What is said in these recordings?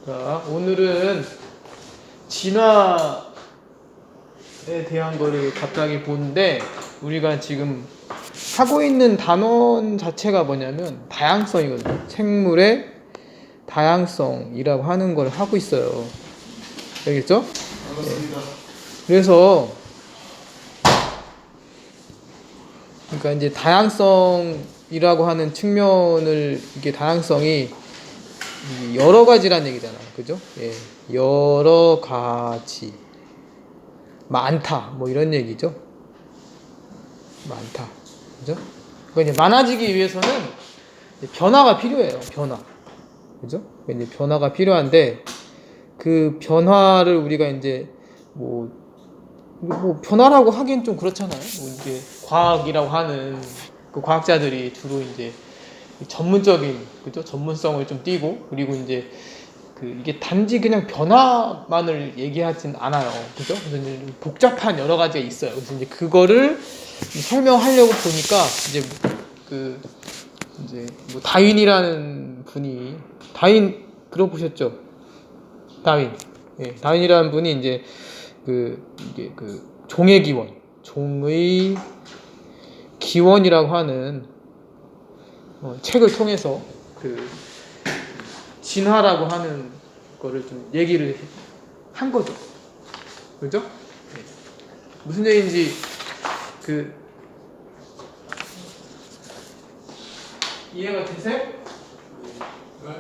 자, 오늘은 진화에 대한 거를 갑자기 보는데, 우리가 지금 하고 있는 단원 자체가 뭐냐면 다양성이거든요. 생물의 다양성이라고 하는 걸 하고 있어요. 알겠죠? 알겠습니다. 그래서 그러니까 이제 다양성이라고 하는 측면을, 이게 다양성이 여러 가지란 얘기잖아. 그죠? 예. 여러 가지. 많다. 뭐 이런 얘기죠. 많다. 그죠? 그러니까 이제 많아지기 위해서는 변화가 필요해요. 변화. 그죠? 그러니까 이제 변화가 필요한데, 그 변화를 우리가 이제 뭐 변화라고 하기엔 좀 그렇잖아요. 뭐 이게 과학이라고 하는 그 과학자들이 주로 이제 전문적인, 그죠? 전문성을 좀 띠고, 그리고 이제 이게 단지 그냥 변화만을 얘기하진 않아요. 그죠? 그래서 이제 복잡한 여러 가지가 있어요. 그래서 이제 그거를 설명하려고 보니까 이제 뭐 다윈이라는 분이, 다윈 들어보셨죠? 다윈. 예, 다윈이라는 분이 이제 이게 종의 기원, 종의 기원이라고 하는 책을 통해서 진화라고 하는 거를 좀 얘기를 한 거죠. 그죠? 네. 무슨 얘기인지 이해가 되세요? 네.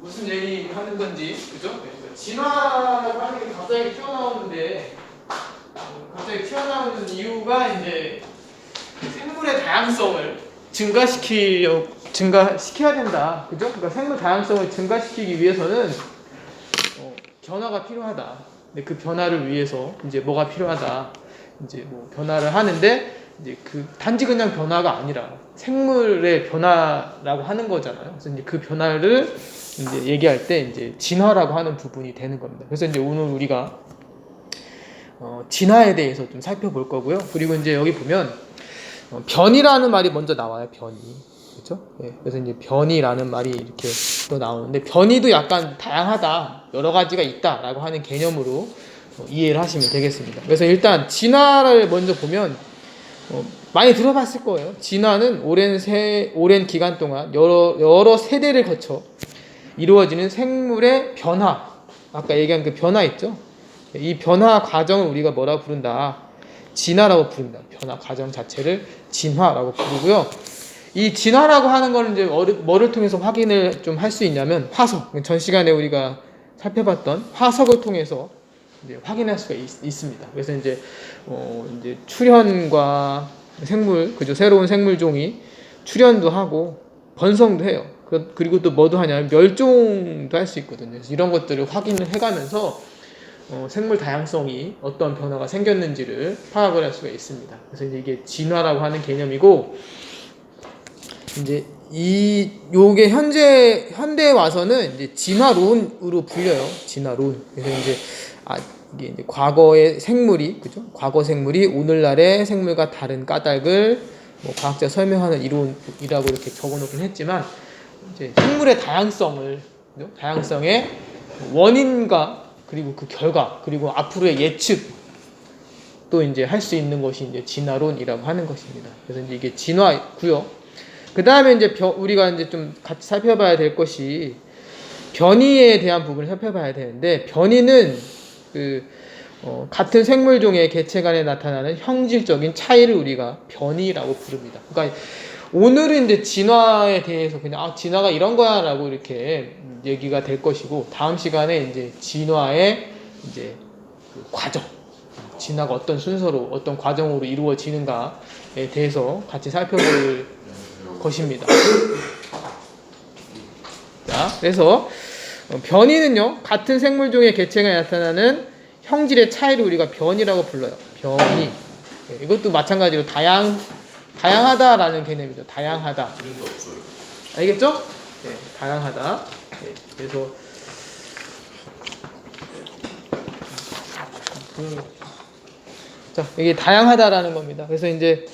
무슨 얘기 하는 건지, 그죠? 네. 진화라고 하는 게 갑자기 튀어나오는데, 갑자기 튀어나오는 이유가 이제 생물의 다양성을 증가시켜야 된다. 그죠? 그러니까 생물 다양성을 증가시키기 위해서는 변화가 필요하다. 근데 그 변화를 위해서 이제 뭐가 필요하다. 이제 뭐 변화를 하는데, 이제 단지 그냥 변화가 아니라 생물의 변화라고 하는 거잖아요. 그래서 이제 그 변화를 이제 얘기할 때 이제 진화라고 하는 부분이 되는 겁니다. 그래서 이제 오늘 우리가 진화에 대해서 좀 살펴볼 거고요. 그리고 이제 여기 보면 변이라는 말이 먼저 나와요. 변이. 그렇죠? 예, 그래서 이제 변이라는 말이 이렇게 또 나오는데, 변이도 약간 다양하다, 여러 가지가 있다라고 하는 개념으로 이해를 하시면 되겠습니다. 그래서 일단 진화를 먼저 보면 많이 들어봤을 거예요. 진화는 오랜 기간 동안 여러 세대를 거쳐 이루어지는 생물의 변화. 아까 얘기한 그 변화 있죠? 이 변화 과정을 우리가 뭐라고 부른다? 진화라고 부른다. 변화 과정 자체를 진화라고 부르고요. 이 진화라고 하는 거는 이제 뭐를 통해서 확인을 좀 할 수 있냐면, 화석. 전 시간에 우리가 살펴봤던 화석을 통해서 이제 확인할 수가 있습니다. 그래서 이제 출현과 생물, 그죠? 새로운 생물종이 출현도 하고 번성도 해요. 그리고 또 뭐도 하냐면 멸종도 할 수 있거든요. 그래서 이런 것들을 확인을 해가면서 생물 다양성이 어떤 변화가 생겼는지를 파악을 할 수가 있습니다. 그래서 이제 이게 진화라고 하는 개념이고, 이제 요게 현대에 와서는 이제 진화론으로 불려요. 진화론. 그래서 이제 이게 이제 과거의 생물이, 그죠? 과거 생물이 오늘날의 생물과 다른 까닭을 뭐 과학자 설명하는 이론이라고 이렇게 적어놓긴 했지만, 이제 생물의 다양성을, 그죠? 다양성의 원인과 그리고 그 결과, 그리고 앞으로의 예측 또 이제 할 수 있는 것이 이제 진화론이라고 하는 것입니다. 그래서 이제 이게 진화고요. 그 다음에 이제 우리가 이제 좀 같이 살펴봐야 될 것이 변이에 대한 부분을 살펴봐야 되는데, 변이는 같은 생물종의 개체 간에 나타나는 형질적인 차이를 우리가 변이라고 부릅니다. 그러니까 오늘은 이제 진화에 대해서 그냥 진화가 이런 거야라고 이렇게 얘기가 될 것이고, 다음 시간에 이제 진화의 이제 과정, 진화가 어떤 순서로 어떤 과정으로 이루어지는가에 대해서 같이 살펴볼 것입니다. 자, 그래서 변이는요, 같은 생물종의 개체가 나타나는 형질의 차이를 우리가 변이라고 불러요. 변이. 이것도 마찬가지로 다양하다라는 개념이죠. 다양하다. 알겠죠? 네, 다양하다. 네, 그래서 자, 이게 다양하다라는 겁니다. 그래서 이제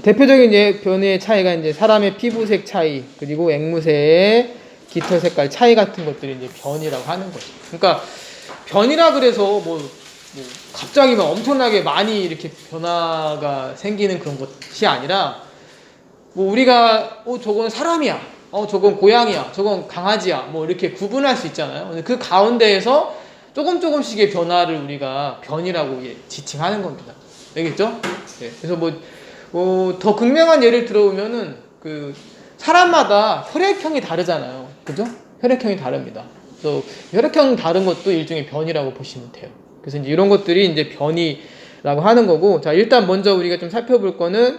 대표적인 변이의 차이가 이제 사람의 피부색 차이, 그리고 앵무새의 깃털 색깔 차이 같은 것들이 이제 변이라고 하는 거죠. 그러니까 변이라 그래서 뭐 갑자기 막 엄청나게 많이 이렇게 변화가 생기는 그런 것이 아니라 뭐 우리가 저건 사람이야, 저건 고양이야, 저건 강아지야, 뭐 이렇게 구분할 수 있잖아요. 근데 그 가운데에서 조금씩의 변화를 우리가 변이라고 지칭하는 겁니다. 알겠죠? 네. 그래서 더 극명한 예를 들어보면은 그 사람마다 혈액형이 다르잖아요. 그죠? 혈액형이 다릅니다. 그래서 혈액형 다른 것도 일종의 변이라고 보시면 돼요. 그래서 이제 이런 것들이 이제 변이라고 하는 거고, 자, 일단 먼저 우리가 좀 살펴볼 거는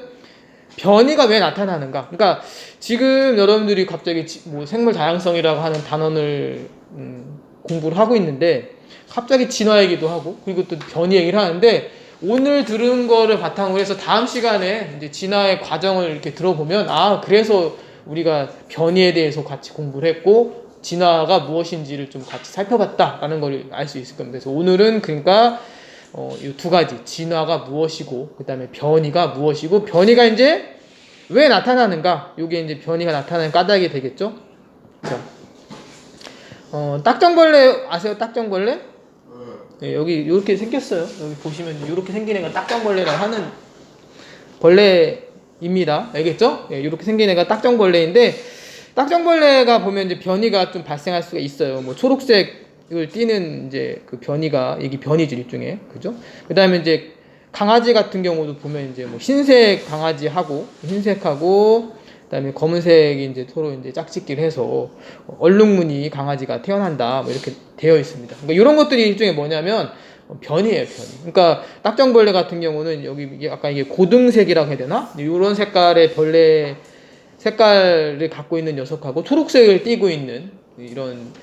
변이가 왜 나타나는가? 그러니까 지금 여러분들이 갑자기 뭐 생물 다양성이라고 하는 단원을 공부를 하고 있는데 갑자기 진화 얘기도 하고 그리고 또 변이 얘기를 하는데 오늘 들은 거를 바탕으로 해서 다음 시간에 이제 진화의 과정을 이렇게 들어보면 그래서 우리가 변이에 대해서 같이 공부를 했고 진화가 무엇인지를 좀 같이 살펴봤다라는 걸 알 수 있을 겁니다. 그래서 오늘은 그러니까 이 두 가지 진화가 무엇이고 그 다음에 변이가 무엇이고 변이가 이제 왜 나타나는가 이게 이제 변이가 나타나는 까닭이 되겠죠. 자, 딱정벌레 아세요? 딱정벌레? 네, 여기 이렇게 생겼어요. 여기 보시면 이렇게 생긴 애가 딱정벌레라고 하는 벌레입니다. 알겠죠? 네, 이렇게 생긴 애가 딱정벌레인데 딱정벌레가 보면 이제 변이가 좀 발생할 수가 있어요. 뭐 초록색을 띠는 이제 그 변이가 이게 변이죠 일종의 그죠? 그다음에 이제 강아지 같은 경우도 보면 이제 뭐 흰색 강아지하고 흰색하고 그다음에 검은색이 이제 서로 이제 짝짓기를 해서 얼룩무늬 강아지가 태어난다 뭐 이렇게 되어 있습니다. 그러니까 이런 것들이 일종의 뭐냐면 변이에요, 변이. 그러니까 딱정벌레 같은 경우는 여기 아까 이게 고등색이라고 해야 되나? 이런 색깔의 벌레 색깔을 갖고 있는 녀석하고 초록색을 띠고 있는 이런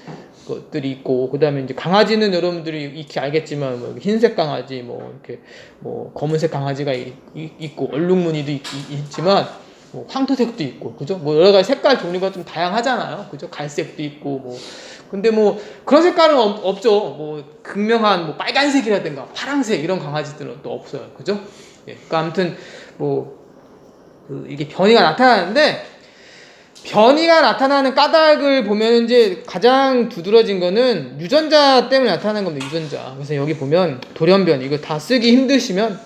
것들이 있고 그다음에 이제 강아지는 여러분들이 익히 알겠지만 뭐 흰색 강아지 뭐 이렇게 뭐 검은색 강아지가 있고 얼룩무늬도 있지만 뭐 황토색도 있고 그죠? 뭐 여러 가지 색깔 종류가 좀 다양하잖아요. 그죠? 갈색도 있고 뭐 근데 뭐 그런 색깔은 없죠. 뭐 극명한 뭐 빨간색이라든가 파란색 이런 강아지들은 또 없어요. 그죠? 예. 그러니까 아무튼 뭐 이게 변이가 나타나는데 변이가 나타나는 까닭을 보면 이제 가장 두드러진 거는 유전자 때문에 나타나는 겁니다. 유전자. 그래서 여기 보면 돌연변이 이거 다 쓰기 힘드시면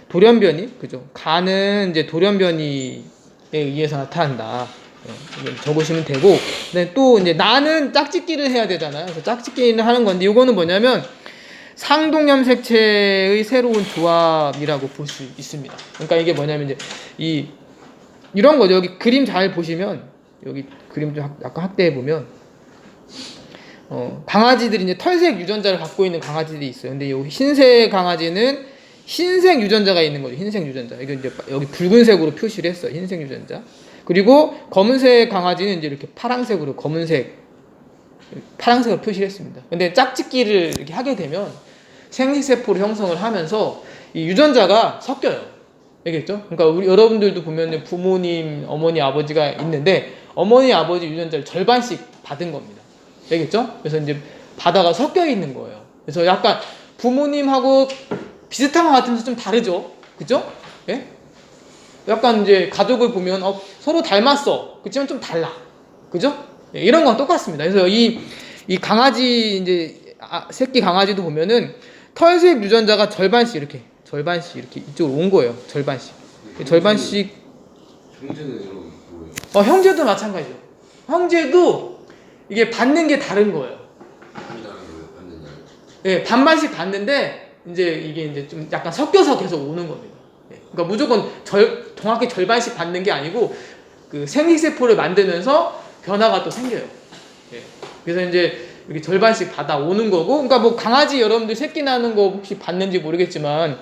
돌연변이 그죠? 간은 이제 돌연변이에 의해서 나타난다. 적으시면 되고 근데 또 이제 나는 짝짓기를 해야 되잖아요. 그래서 짝짓기를 하는 건데 이거는 뭐냐면 상동염색체의 새로운 조합이라고 볼 수 있습니다. 그러니까 이게 뭐냐면 이제 이런 거죠. 여기 그림 잘 보시면 여기 그림 좀 약간 확대해 보면 강아지들이 이제 털색 유전자를 갖고 있는 강아지들이 있어요. 근데 여기 흰색 강아지는 흰색 유전자가 있는 거죠. 흰색 유전자. 이거 이제 여기 붉은색으로 표시를 했어요. 흰색 유전자. 그리고 검은색 강아지는 이제 이렇게 파란색으로 파란색으로 표시를 했습니다. 근데 짝짓기를 이렇게 하게 되면 생식세포를 형성을 하면서 이 유전자가 섞여요. 알겠죠? 그러니까 우리 여러분들도 보면 부모님, 어머니, 아버지가 있는데 어머니, 아버지 유전자를 절반씩 받은 겁니다. 알겠죠? 그래서 이제 바다가 섞여 있는 거예요. 그래서 약간 부모님하고 비슷한 것 같으면서 좀 다르죠? 그죠? 예? 약간 이제 가족을 보면 서로 닮았어. 그렇지만 좀 달라. 그죠? 예, 이런 건 똑같습니다. 그래서 이 강아지 이제 새끼 강아지도 보면은 털색 유전자가 절반씩 이렇게 이쪽으로 온 거예요. 절반씩. 형제는 뭐예요? 형제도 마찬가지죠. 형제도 이게 받는 게 다른 거예요. 예, 반반씩 받는데 이제 이게 이제 좀 약간 섞여서 계속 오는 겁니다. 예, 그러니까 무조건 정확히 절반씩 받는 게 아니고 그 생식세포를 만들면서 변화가 또 생겨요. 예, 그래서 이제 이렇게 절반씩 받아오는 거고, 그러니까 뭐 강아지 여러분들 새끼 나는 거 혹시 봤는지 모르겠지만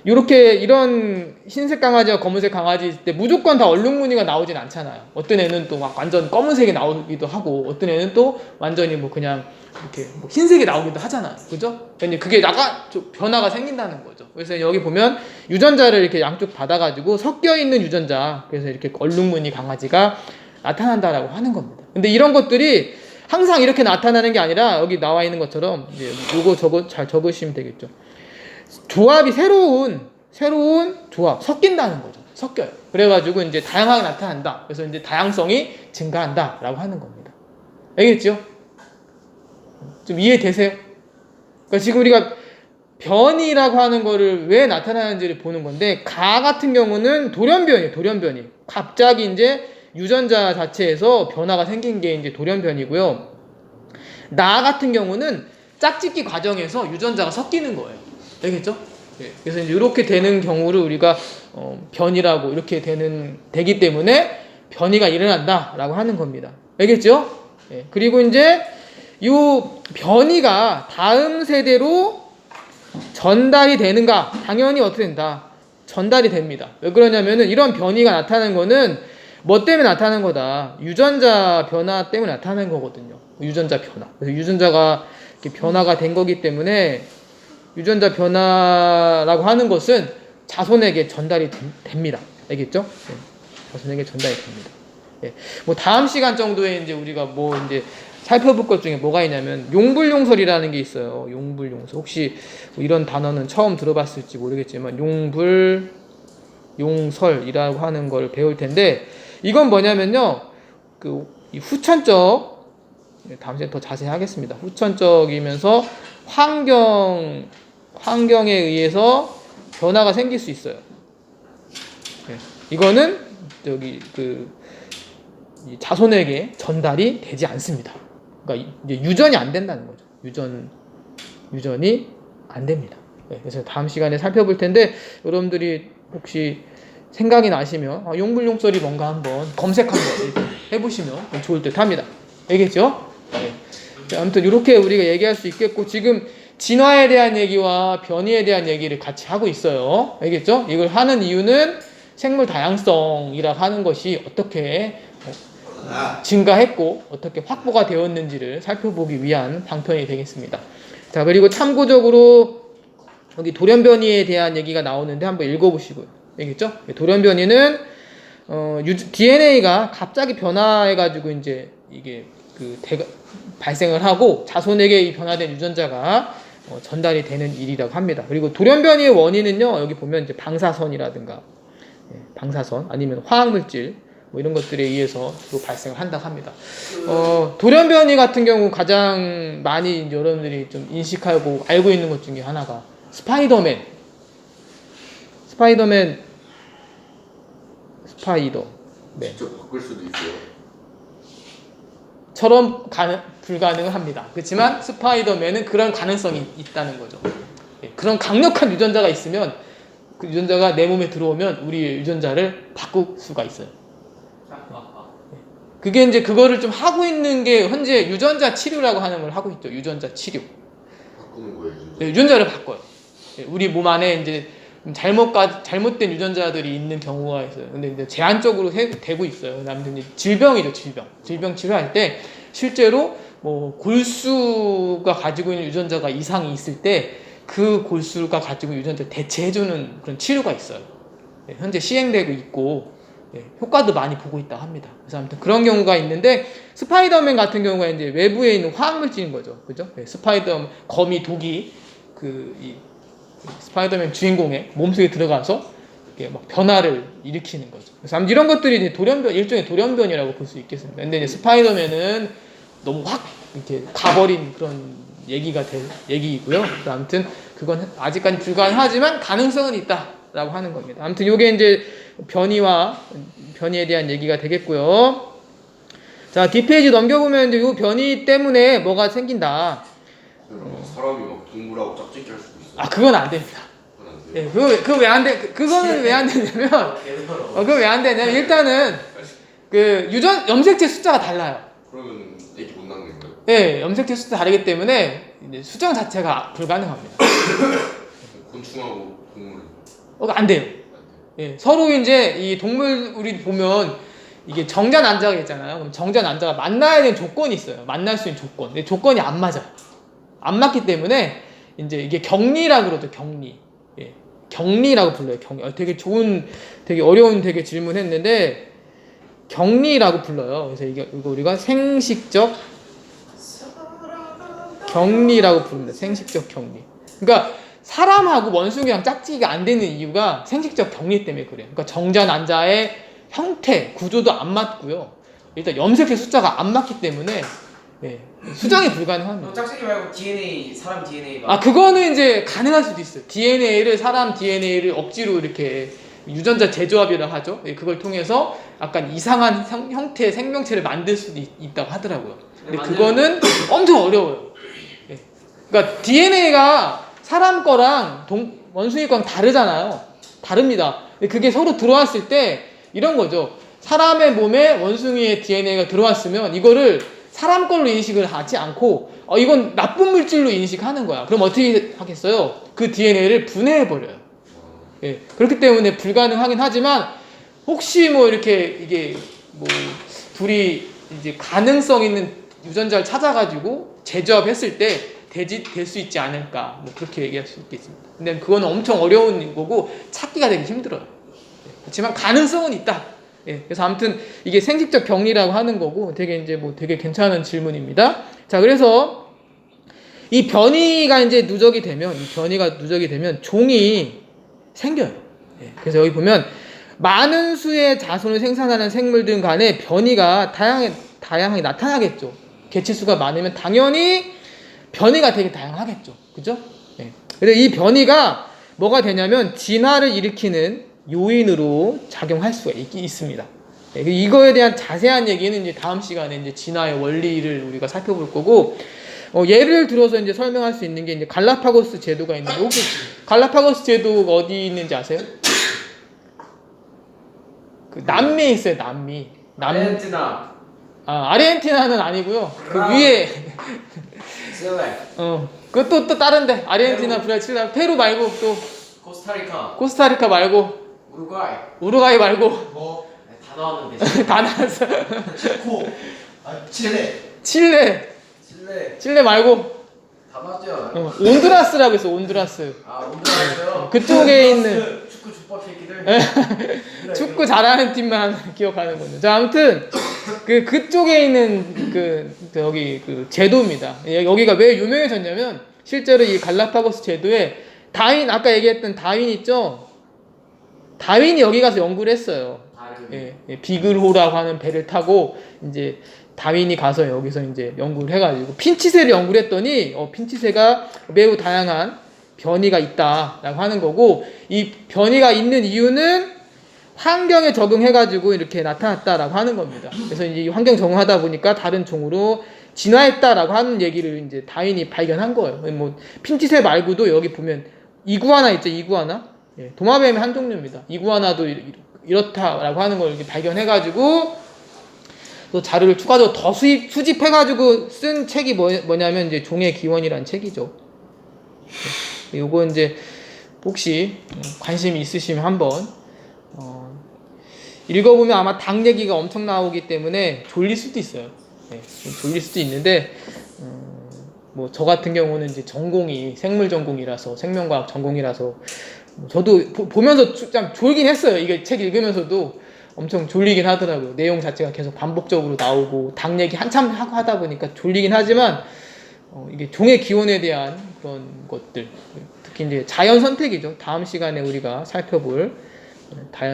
이렇게 이런 흰색 강아지와 검은색 강아지 있을 때 무조건 다 얼룩무늬가 나오진 않잖아요. 어떤 애는 또 막 완전 검은색이 나오기도 하고 어떤 애는 또 완전히 뭐 그냥 이렇게 뭐 흰색이 나오기도 하잖아요. 그죠? 근데 그게 약간 좀 변화가 생긴다는 거죠. 그래서 여기 보면 유전자를 이렇게 양쪽 받아가지고 섞여 있는 유전자, 그래서 이렇게 얼룩무늬 강아지가 나타난다라고 하는 겁니다. 근데 이런 것들이 항상 이렇게 나타나는 게 아니라 여기 나와 있는 것처럼 이제 요거 잘 적으시면 되겠죠. 조합이 새로운 조합, 섞인다는 거죠. 섞여요. 그래가지고 이제 다양하게 나타난다. 그래서 이제 다양성이 증가한다라고 하는 겁니다. 알겠죠? 좀 이해되세요? 그러니까 지금 우리가 변이라고 하는 거를 왜 나타나는지를 보는 건데, 가 같은 경우는 돌연변이에요. 돌연변이. 갑자기 이제 유전자 자체에서 변화가 생긴 게 이제 돌연변이고요. 나 같은 경우는 짝짓기 과정에서 유전자가 섞이는 거예요. 알겠죠? 그래서 이제 이렇게 되는 경우를 우리가 변이라고 이렇게 되기 때문에 변이가 일어난다라고 하는 겁니다. 알겠죠? 그리고 이제 이 변이가 다음 세대로 전달이 되는가? 당연히 어떻게 된다? 전달이 됩니다. 왜 그러냐면은 이런 변이가 나타나는 거는 뭐 때문에 나타나는 거다? 유전자 변화 때문에 나타나는 거거든요. 유전자 변화. 그래서 유전자가 이렇게 변화가 된 거기 때문에 유전자 변화라고 하는 것은 자손에게 전달이 됩니다. 알겠죠? 자손에게 전달이 됩니다. 뭐 다음 시간 정도에 이제 우리가 뭐 이제 살펴볼 것 중에 뭐가 있냐면 용불용설이라는 게 있어요. 용불용설. 혹시 뭐 이런 단어는 처음 들어봤을지 모르겠지만 용불용설이라고 하는 걸 배울 텐데, 이건 뭐냐면요. 이 후천적, 다음 시간에 더 자세히 하겠습니다. 후천적이면서 환경에 의해서 변화가 생길 수 있어요. 이거는 이 자손에게 전달이 되지 않습니다. 그러니까 이제 유전이 안 된다는 거죠. 유전이 안 됩니다. 그래서 다음 시간에 살펴볼 텐데, 여러분들이 혹시 생각이 나시면 용불용설이 뭔가 한번 검색 한번 해보시면 좋을 듯 합니다. 알겠죠? 아무튼 이렇게 우리가 얘기할 수 있겠고, 지금 진화에 대한 얘기와 변이에 대한 얘기를 같이 하고 있어요. 알겠죠? 이걸 하는 이유는 생물 다양성이라 하는 것이 어떻게 증가했고 어떻게 확보가 되었는지를 살펴보기 위한 방편이 되겠습니다. 자, 그리고 참고적으로 여기 돌연변이에 대한 얘기가 나오는데 한번 읽어보시고요. 알겠죠? 돌연변이는 DNA가 갑자기 변화해가지고 이제 이게 발생을 하고 자손에게 이 변화된 유전자가 전달이 되는 일이라고 합니다. 그리고 돌연변이의 원인은요, 여기 보면 이제 방사선이라든가 방사선 아니면 화학물질 뭐 이런 것들에 의해서 주로 발생을 한다고 합니다. 돌연변이 같은 경우 가장 많이 여러분들이 좀 인식하고 알고 있는 것 중에 하나가 스파이더맨. 직접 바꿀 수도 있어요. 처럼 불가능합니다. 그렇지만 스파이더맨은 그런 가능성이 있다는 거죠. 그런 강력한 유전자가 있으면 그 유전자가 내 몸에 들어오면 우리의 유전자를 바꿀 수가 있어요. 그게 이제 그거를 좀 하고 있는 게 현재 유전자 치료라고 하는 걸 하고 있죠. 유전자 치료. 바꾸는 거예요, 유전자. 유전자를 바꿔요. 우리 몸 안에 이제 잘못된 유전자들이 있는 경우가 있어요. 근데 이제 제한적으로 되고 있어요. 남들이 질병이죠, 질병 치료할 때 실제로 뭐 골수가 가지고 있는 유전자가 이상이 있을 때 그 골수가 가지고 있는 유전자를 대체해주는 그런 치료가 있어요. 현재 시행되고 있고 효과도 많이 보고 있다 합니다. 그래서 아무튼 그런 경우가 있는데, 스파이더맨 같은 경우가 이제 외부에 있는 화학물질인 거죠, 그죠? 거미, 독이 이 스파이더맨 주인공의 몸속에 들어가서 막 변화를 일으키는 거죠. 그래서 아무튼 이런 것들이 이제 일종의 돌연변이라고 볼 수 있겠습니다. 근데 이제 스파이더맨은 너무 확 이렇게 가버린 그런 얘기이고요. 아무튼 그건 아직까지 불가능하지만 가능성은 있다라고 하는 겁니다. 아무튼 이게 이제 변이에 대한 얘기가 되겠고요. 자, 뒷페이지 넘겨보면 이제 이 변이 때문에 뭐가 생긴다. 사람이 막 동물하고 짝짓기 할 수도 있어요. 그건 안 됩니다. 그거 왜 안 돼? 그거는 왜 안 되냐면, 그거 왜 안 되냐면, 일단은, 염색체 숫자가 달라요. 그러면 애기 못 낳는 거예요? 네, 염색체 숫자 다르기 때문에, 이제 수정 자체가 불가능합니다. 곤충하고 동물. 안 돼요. 서로 이제 이 동물, 우리 보면, 이게 정자 난자가 있잖아요. 그럼 정자 난자가 만나야 되는 조건이 있어요. 만날 수 있는 조건. 근데 조건이 안 맞아요. 안 맞기 때문에, 이제 이게 격리라고 그러죠, 격리. 격리라고 불러요. 되게 어려운 질문했는데 격리라고 불러요. 그래서 이거 우리가 생식적 격리라고 부릅니다. 생식적 격리. 그러니까 사람하고 원숭이랑 짝짓기가 안 되는 이유가 생식적 격리 때문에 그래요. 그러니까 정자 난자의 형태, 구조도 안 맞고요. 일단 염색체 숫자가 안 맞기 때문에 예, 수정이 불가능합니다. 짝짓기 말고 DNA 사람 DNA가 아 그거는 이제 가능할 수도 있어요. DNA를 사람 DNA를 억지로 이렇게 유전자 재조합이라 하죠. 예, 그걸 통해서 약간 이상한 형태의 생명체를 만들 수도 있다고 하더라고요. 근데 그거는 엄청 어려워요. 예. 그러니까 DNA가 사람 거랑 원숭이 거랑 다르잖아요. 다릅니다. 근데 그게 서로 들어왔을 때 이런 거죠. 사람의 몸에 원숭이의 DNA가 들어왔으면 이거를 사람 걸로 인식을 하지 않고 이건 나쁜 물질로 인식하는 거야. 그럼 어떻게 하겠어요? 그 DNA를 분해해버려요. 예. 그렇기 때문에 불가능하긴 하지만 혹시 뭐 이렇게 이게 뭐 둘이 이제 가능성 있는 유전자를 찾아가지고 재조합했을 때 될 수 있지 않을까 뭐 그렇게 얘기할 수 있겠습니다. 근데 그건 엄청 어려운 거고 찾기가 되게 힘들어요. 그렇지만 가능성은 있다. 예, 그래서 아무튼 이게 생식적 격리라고 하는 거고 되게 이제 뭐 되게 괜찮은 질문입니다. 자, 그래서 이 변이가 이제 누적이 되면 종이 생겨요. 예, 그래서 여기 보면 많은 수의 자손을 생산하는 생물들 간에 변이가 다양하게 나타나겠죠. 개체수가 많으면 당연히 변이가 되게 다양하겠죠. 그죠? 예. 그래서 이 변이가 뭐가 되냐면 진화를 일으키는 요인으로 작용할 수가 있습니다. 네, 이거에 대한 자세한 얘기는 이제 다음 시간에 이제 진화의 원리를 우리가 살펴볼 거고, 예를 들어서 이제 설명할 수 있는 게 이제 갈라파고스 제도가 있는데, 혹시 갈라파고스 제도가 어디 있는지 아세요? 그 남미에 있어요, 남미. 아르헨티나 아르헨티나는 아니고요. 그 위에, 칠레 그것도 또 다른데, 아르헨티나, 브라질, 페루 말고 또, 코스타리카 말고, 우루과이 말고, 뭐? 다 나왔는데 다 나왔어. 체코, 칠레 말고, 다 맞죠? 온두라스라고 있어, 온두라스. 온두라스요? 그쪽에 있는 축구 족밥 새끼들 축구 잘하는 팀만 기억하는 거죠. 자, 아무튼 그쪽에 있는 여기 그 제도입니다. 여기가 왜 유명해졌냐면 실제로 이 갈라파고스 제도에 아까 얘기했던 다윈 있죠? 다윈이 여기 가서 연구를 했어요. 예, 비글호라고 하는 배를 타고 이제 다윈이 가서 여기서 이제 연구를 해가지고 핀치새를 연구를 했더니 핀치새가 매우 다양한 변이가 있다라고 하는 거고, 이 변이가 있는 이유는 환경에 적응해가지고 이렇게 나타났다라고 하는 겁니다. 그래서 이제 이 환경 적응하다 보니까 다른 종으로 진화했다라고 하는 얘기를 이제 다윈이 발견한 거예요. 뭐 핀치새 말고도 여기 보면 이구아나 있죠, 이구아나. 예, 도마뱀의 한 종류입니다. 이구아나도 이렇다라고 하는 걸 이렇게 발견해가지고 또 자료를 추가적으로 더 수집해가지고 쓴 책이 뭐냐면 이제 종의 기원이라는 책이죠. 네, 요거 이제 혹시 관심이 있으시면 한번 읽어보면 아마 당 얘기가 엄청 나오기 때문에 졸릴 수도 있어요. 네, 졸릴 수도 있는데 뭐 저 같은 경우는 이제 전공이 생물 전공이라서 생명과학 전공이라서 저도 보면서 참 졸긴 했어요. 이게 책 읽으면서도 엄청 졸리긴 하더라고요. 내용 자체가 계속 반복적으로 나오고 당 얘기 한참 하고 하다 보니까 졸리긴 하지만 이게 종의 기원에 대한 그런 것들, 특히 이제 자연 선택이죠. 다음 시간에 우리가 살펴볼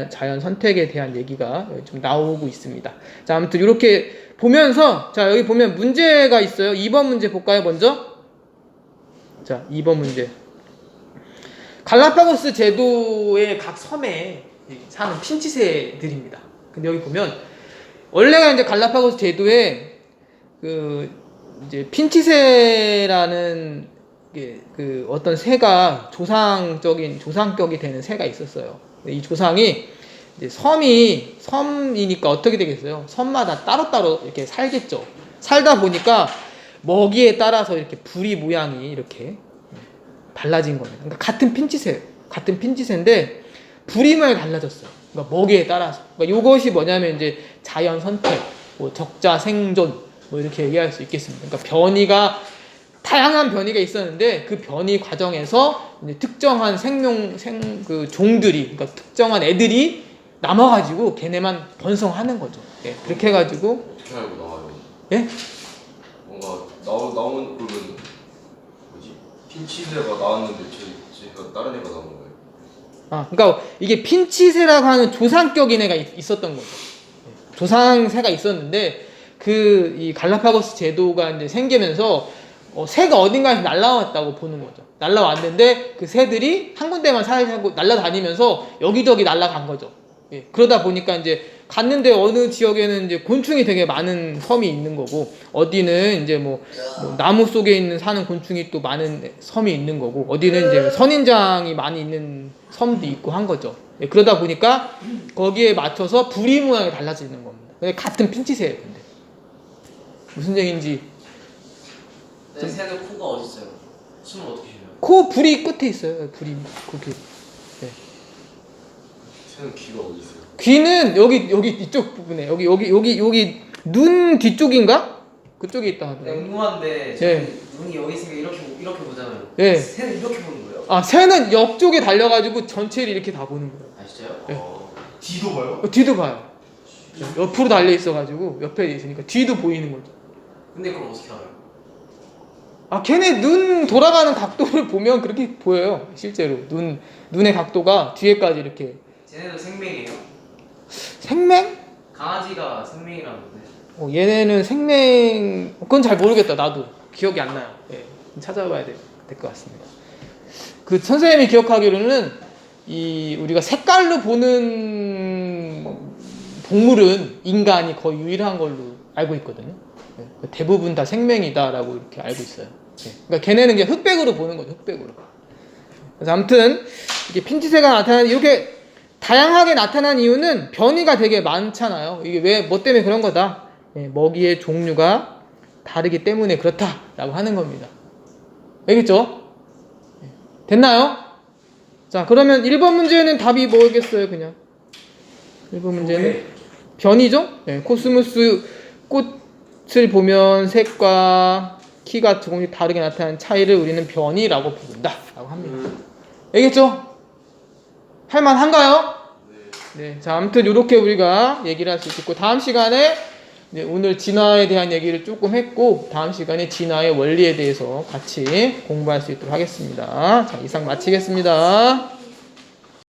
자연 선택에 대한 얘기가 좀 나오고 있습니다. 자, 아무튼 이렇게 보면서, 자, 여기 보면 문제가 있어요. 2번 문제 볼까요, 먼저? 자, 2번 문제. 갈라파고스 제도의 각 섬에 사는 핀치새들입니다. 근데 여기 보면, 원래가 이제 갈라파고스 제도에 이제 핀치새라는 그 어떤 새가 조상격이 되는 새가 있었어요. 이 조상이 이제 섬이니까 어떻게 되겠어요? 섬마다 따로따로 이렇게 살겠죠. 살다 보니까 먹이에 따라서 이렇게 부리 모양이 이렇게 달라진 겁니다. 그러니까 같은 핀치새인데 부리 모양이 달라졌어요. 그러니까 먹이에 따라서. 그러니까 이것이 뭐냐면 이제 자연 선택, 뭐 적자 생존, 뭐 이렇게 얘기할 수 있겠습니다. 그러니까 다양한 변이가 있었는데 그 변이 과정에서 이제 특정한 종들이, 그러니까 특정한 애들이 남아가지고 걔네만 번성하는 거죠. 예, 그렇게 해가지고. 어떻게 알고 나와요? 예? 뭔가 나온 그러면 뭐지? 핀치새가 나왔는데 제가 다른 애가 나온 거예요? 그러니까 이게 핀치새라고 하는 조상격인 애가 있었던 거죠. 예, 조상새가 있었는데 그 이 갈라파고스 제도가 이제 생기면서 새가 어딘가에서 날라왔다고 보는 거죠. 날라왔는데 그 새들이 한 군데만 살고 날라다니면서 여기저기 날아간 거죠. 예, 그러다 보니까 이제 갔는데 어느 지역에는 이제 곤충이 되게 많은 섬이 있는 거고, 어디는 이제 뭐 나무 속에 있는 사는 곤충이 또 많은 섬이 있는 거고, 어디는 이제 선인장이 많이 있는 섬도 있고 한 거죠. 예, 그러다 보니까 거기에 맞춰서 부리 모양이 달라지는 겁니다. 근데 같은 핀치새예요. 근데 무슨 얘기인지. 네, 새는 코가 어디 있어요? 숨을 어떻게 쉬어요? 코 부리 끝에 있어요. 부리 거기. 예. 새는 귀가 어디 있어요? 귀는 여기 이쪽 부분에 여기 눈 뒤쪽인가? 그쪽에 있다 네, 하더라고요. 궁금한데 예. 눈이 여기 있으니까 이렇게 보잖아요. 예. 새는 이렇게 보는 거예요? 아, 새는 옆쪽에 달려가지고 전체를 이렇게 다 보는 거예요. 아 진짜요? 예. 뒤도 봐요? 뒤도 봐요. 옆으로 달려 있어가지고 옆에 있으니까 뒤도 보이는 거죠. 근데 그걸 어떻게 알아요? 아, 걔네 눈 돌아가는 각도를 보면 그렇게 보여요. 실제로 눈의 각도가 뒤에까지 이렇게. 쟤네도 생명이에요? 생맹? 강아지가 생명이라는데. 얘네는 생맹, 그건 잘 모르겠다. 나도 기억이 안 나요. 예, 찾아봐야 될 것 같습니다. 그 선생님이 기억하기로는 이 우리가 색깔로 보는 동물은 인간이 거의 유일한 걸로 알고 있거든요. 예, 대부분 다 생맹이다라고 이렇게 알고 있어요. 예, 그러니까 걔네는 이제 흑백으로 보는 거죠. 흑백으로. 그래서 아무튼 이게 핀치새가 나타나는 이렇게 다양하게 나타난 이유는 변이가 되게 많잖아요. 이게 왜 뭐 때문에 그런 거다? 예, 먹이의 종류가 다르기 때문에 그렇다라고 하는 겁니다. 알겠죠? 예, 됐나요? 자, 그러면 1번 문제는 답이 뭐겠어요, 그냥? 1번 문제는 변이죠? 예, 코스모스 꽃을 보면 색과 키가 조금씩 다르게 나타나는 차이를 우리는 변이라고 부른다라고 합니다. 알겠죠? 할만한가요? 네. 자, 아무튼 이렇게 우리가 얘기를 할 수 있겠고, 다음 시간에 이제 오늘 진화에 대한 얘기를 조금 했고, 다음 시간에 진화의 원리에 대해서 같이 공부할 수 있도록 하겠습니다. 자, 이상 마치겠습니다.